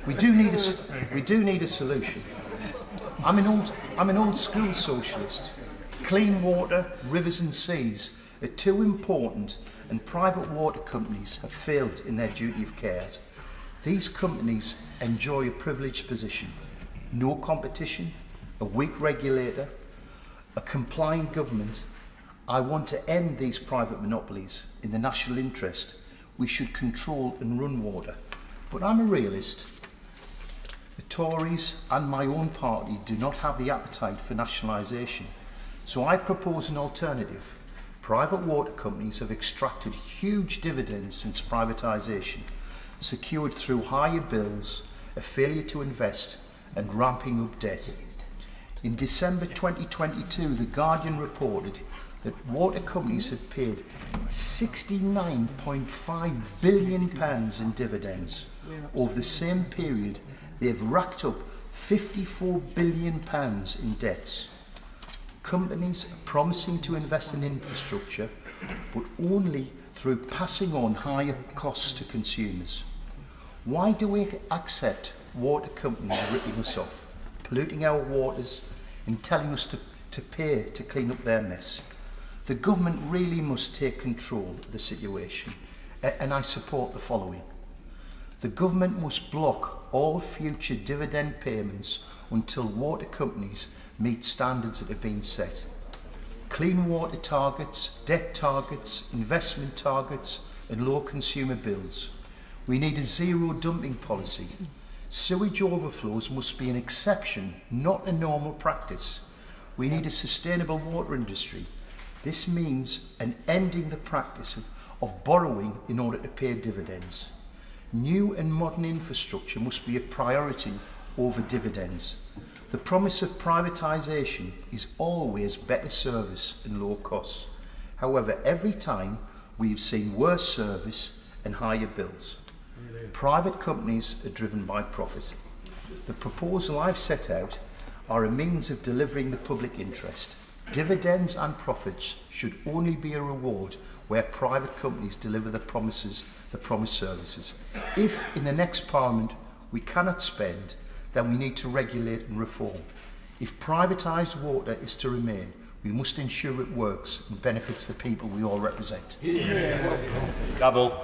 We do need a solution. I'm an old school socialist. Clean water, rivers and seas are too important, and private water companies have failed in their duty of care. These companies enjoy a privileged position. No competition, a weak regulator, a compliant government. I want to end these private monopolies. In the national interest, we should control and run water. But I'm a realist. The Tories and my own party do not have the appetite for nationalisation. So I propose an alternative. Private water companies have extracted huge dividends since privatisation, secured through higher bills, a failure to invest and ramping up debt. In December 2022, The Guardian reported that water companies had paid £69.5 billion in dividends. Over the same period, they have racked up £54 billion in debts. Companies are promising to invest in infrastructure, but only through passing on higher costs to consumers. Why do we accept water companies ripping us off, polluting our waters and telling us to pay to clean up their mess? The government really must take control of the situation, and I support the following. The government must block all future dividend payments until water companies meet standards that have been set. Clean water targets, debt targets, investment targets and low consumer bills. We need a zero dumping policy. Sewage overflows must be an exception, not a normal practice. We need a sustainable water industry. This means an ending the practice of borrowing in order to pay dividends. New and modern infrastructure must be a priority over dividends. The promise of privatisation is always better service and low costs. However, every time we've seen worse service and higher bills. Private companies are driven by profit. The proposal I've set out are a means of delivering the public interest. Dividends and profits should only be a reward where private companies deliver the promised services. If in the next Parliament we cannot spend, then we need to regulate and reform. If privatised water is to remain, we must ensure it works and benefits the people we all represent. Gavel.